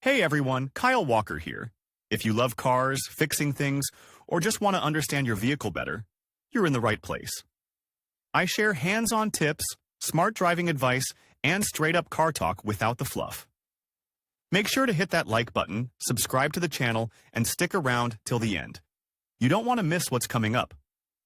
Hey everyone, Kyle Walker here. If you love cars, fixing things, or just want to understand your vehicle better, you're in the right place. I share hands-on tips, smart driving advice, and straight-up car talk without the fluff. Make sure to hit that like button, subscribe to the channel, and stick around till the end. You don't want to miss what's coming up.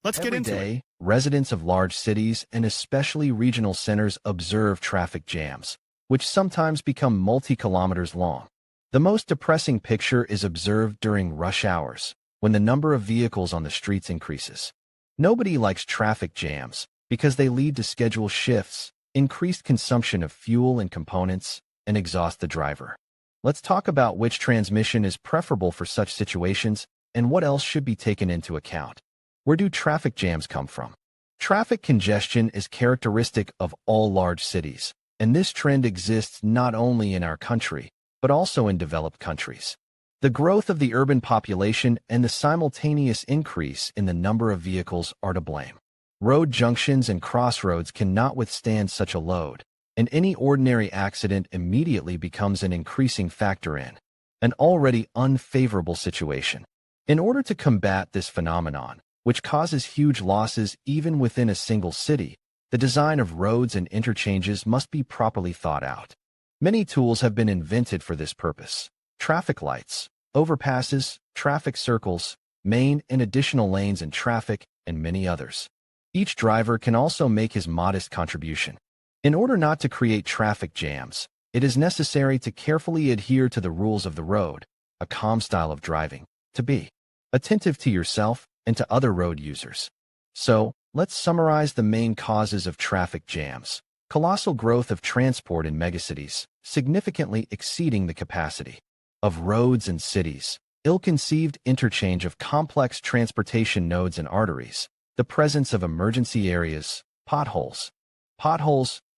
Let's get into it. Every day, residents of large cities and especially regional centers observe traffic jams, which sometimes become multi-kilometers long. The most depressing picture is observed during rush hours, when the number of vehicles on the streets increases. Nobody likes traffic jams because they lead to schedule shifts, increased consumption of fuel and components, and exhaust the driver. Let's talk about which transmission is preferable for such situations and what else should be taken into account. Where do traffic jams come from? Traffic congestion is characteristic of all large cities, and this trend exists not only in our country, but also in developed countries. The growth of the urban population and the simultaneous increase in the number of vehicles are to blame. Road junctions and crossroads cannot withstand such a load, and any ordinary accident immediately becomes an increasing factor in an already unfavorable situation. In order to combat this phenomenon, which causes huge losses even within a single city, the design of roads and interchanges must be properly thought out. Many tools have been invented for this purpose: traffic lights, overpasses, traffic circles, main and additional lanes in traffic, and many others. Each driver can also make his modest contribution. In order not to create traffic jams, it is necessary to carefully adhere to the rules of the road, a calm style of driving, to be attentive to yourself and to other road users. So, let's summarize the main causes of traffic jams. Colossal growth of transport in megacities, significantly exceeding the capacity of roads and cities. Ill-conceived interchange of complex transportation nodes and arteries. The presence of emergency areas, potholes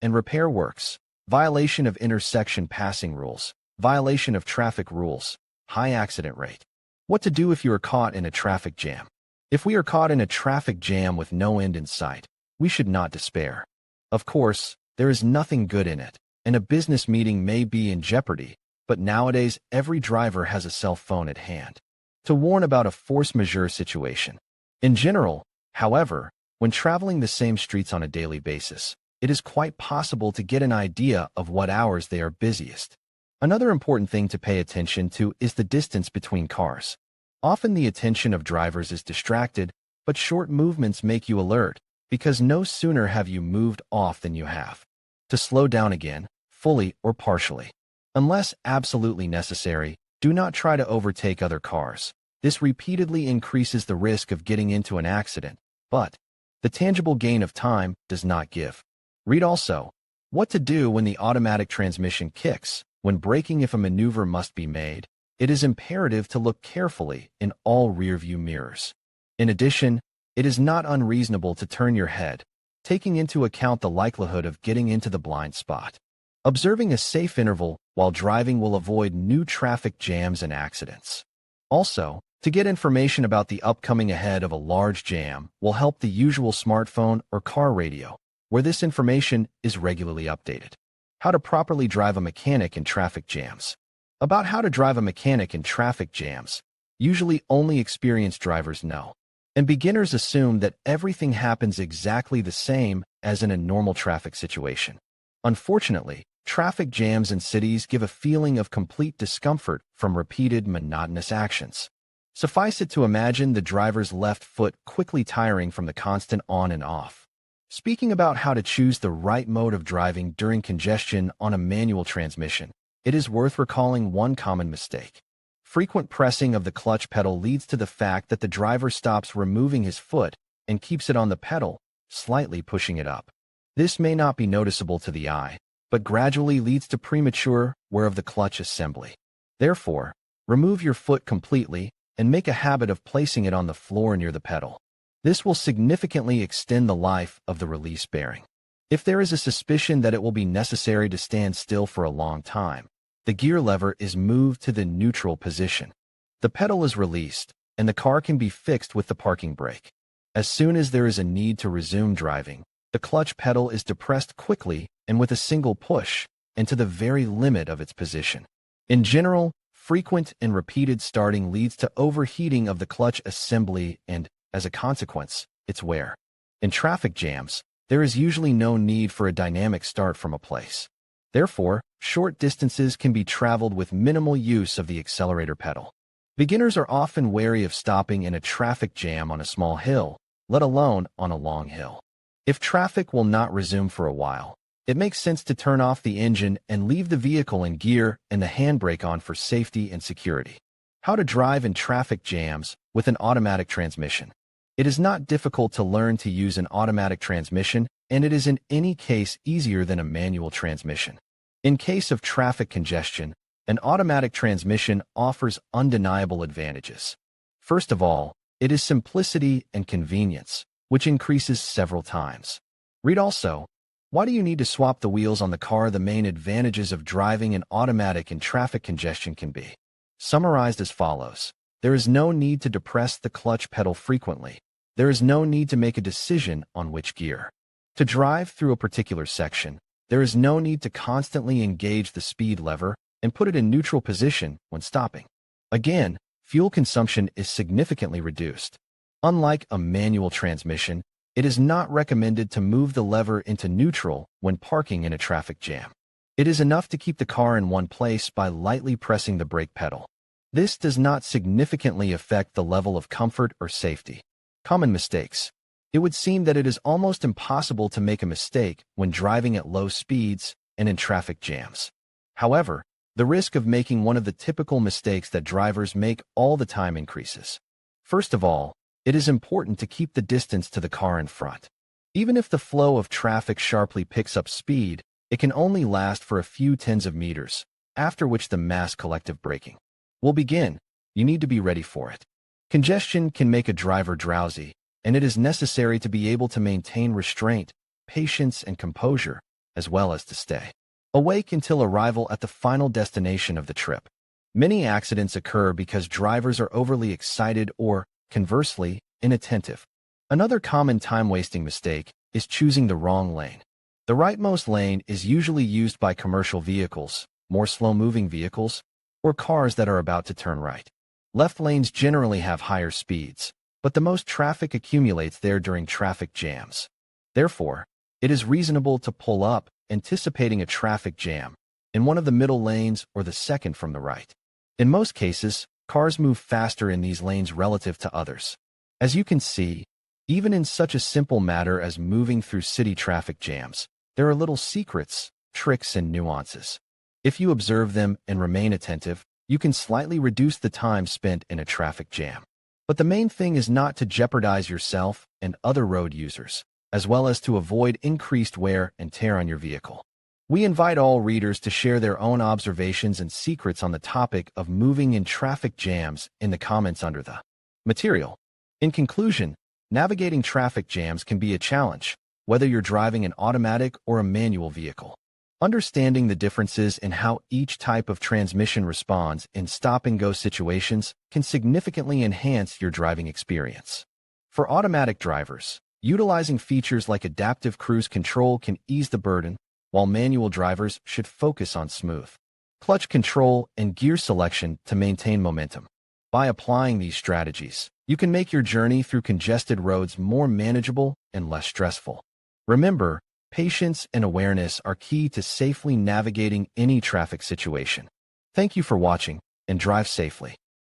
and repair works. Violation of intersection passing rules. Violation of traffic rules. High accident rate. What to do if you are caught in a traffic jam? If we are caught in a traffic jam with no end in sight, we should not despair. Of course, there is nothing good in it, and a business meeting may be in jeopardy, but nowadays every driver has a cell phone at hand to warn about a force majeure situation. In general, however, when traveling the same streets on a daily basis, it is quite possible to get an idea of what hours they are busiest. Another important thing to pay attention to is the distance between cars. Often the attention of drivers is distracted, but short movements make you alert, because no sooner have you moved off than you have to slow down again, fully or partially. Unless absolutely necessary, do not try to overtake other cars. This repeatedly increases the risk of getting into an accident, but the tangible gain of time does not give. Read also, what to do when the automatic transmission kicks. When braking, if a maneuver must be made, it is imperative to look carefully in all rear-view mirrors. In addition, it is not unreasonable to turn your head, taking into account the likelihood of getting into the blind spot. Observing a safe interval while driving will avoid new traffic jams and accidents. Also, to get information about the upcoming ahead of a large jam will help the usual smartphone or car radio, where this information is regularly updated. How to properly drive a mechanic in traffic jams. About how to drive a mechanic in traffic jams, usually only experienced drivers know, and beginners assume that everything happens exactly the same as in a normal traffic situation. Unfortunately, traffic jams in cities give a feeling of complete discomfort from repeated monotonous actions. Suffice it to imagine the driver's left foot quickly tiring from the constant on and off. Speaking about how to choose the right mode of driving during congestion on a manual transmission, it is worth recalling one common mistake. Frequent pressing of the clutch pedal leads to the fact that the driver stops removing his foot and keeps it on the pedal, slightly pushing it up. This may not be noticeable to the eye, but gradually leads to premature wear of the clutch assembly. Therefore, remove your foot completely and make a habit of placing it on the floor near the pedal. This will significantly extend the life of the release bearing. If there is a suspicion that it will be necessary to stand still for a long time, the gear lever is moved to the neutral position. The pedal is released, and the car can be fixed with the parking brake. As soon as there is a need to resume driving, the clutch pedal is depressed quickly and with a single push, and to the very limit of its position. In general, frequent and repeated starting leads to overheating of the clutch assembly and, as a consequence, its wear. In traffic jams, there is usually no need for a dynamic start from a place. Therefore, short distances can be traveled with minimal use of the accelerator pedal. Beginners are often wary of stopping in a traffic jam on a small hill, let alone on a long hill. If traffic will not resume for a while, it makes sense to turn off the engine and leave the vehicle in gear and the handbrake on for safety and security. How to drive in traffic jams with an automatic transmission. It is not difficult to learn to use an automatic transmission, and it is in any case easier than a manual transmission. In case of traffic congestion, an automatic transmission offers undeniable advantages. First of all, it is simplicity and convenience, which increases several times. Read also, why do you need to swap the wheels on the car? The main advantages of driving an automatic in traffic congestion can be summarized as follows. There is no need to depress the clutch pedal frequently. There is no need to make a decision on which gear to drive through a particular section. There is no need to constantly engage the speed lever and put it in neutral position when stopping. Again, fuel consumption is significantly reduced. Unlike a manual transmission, it is not recommended to move the lever into neutral when parking in a traffic jam. It is enough to keep the car in one place by lightly pressing the brake pedal. This does not significantly affect the level of comfort or safety. Common mistakes. It would seem that it is almost impossible to make a mistake when driving at low speeds and in traffic jams. However, the risk of making one of the typical mistakes that drivers make all the time increases. First of all, it is important to keep the distance to the car in front. Even if the flow of traffic sharply picks up speed, it can only last for a few tens of meters, after which the mass collective braking will begin. You need to be ready for it. Congestion can make a driver drowsy, and it is necessary to be able to maintain restraint, patience, and composure, as well as to stay awake until arrival at the final destination of the trip. Many accidents occur because drivers are overly excited or, conversely, inattentive. Another common time-wasting mistake is choosing the wrong lane. The rightmost lane is usually used by commercial vehicles, more slow-moving vehicles, or cars that are about to turn right. Left lanes generally have higher speeds, but the most traffic accumulates there during traffic jams. Therefore, it is reasonable to pull up, anticipating a traffic jam, in one of the middle lanes or the second from the right. In most cases, cars move faster in these lanes relative to others. As you can see, even in such a simple matter as moving through city traffic jams, there are little secrets, tricks, and nuances. If you observe them and remain attentive, you can slightly reduce the time spent in a traffic jam. But the main thing is not to jeopardize yourself and other road users, as well as to avoid increased wear and tear on your vehicle. We invite all readers to share their own observations and secrets on the topic of moving in traffic jams in the comments under the material. In conclusion, navigating traffic jams can be a challenge, whether you're driving an automatic or a manual vehicle. Understanding the differences in how each type of transmission responds in stop-and-go situations can significantly enhance your driving experience. For automatic drivers, utilizing features like adaptive cruise control can ease the burden, while manual drivers should focus on smooth clutch control and gear selection to maintain momentum. By applying these strategies, you can make your journey through congested roads more manageable and less stressful. Remember, patience and awareness are key to safely navigating any traffic situation. Thank you for watching, and drive safely.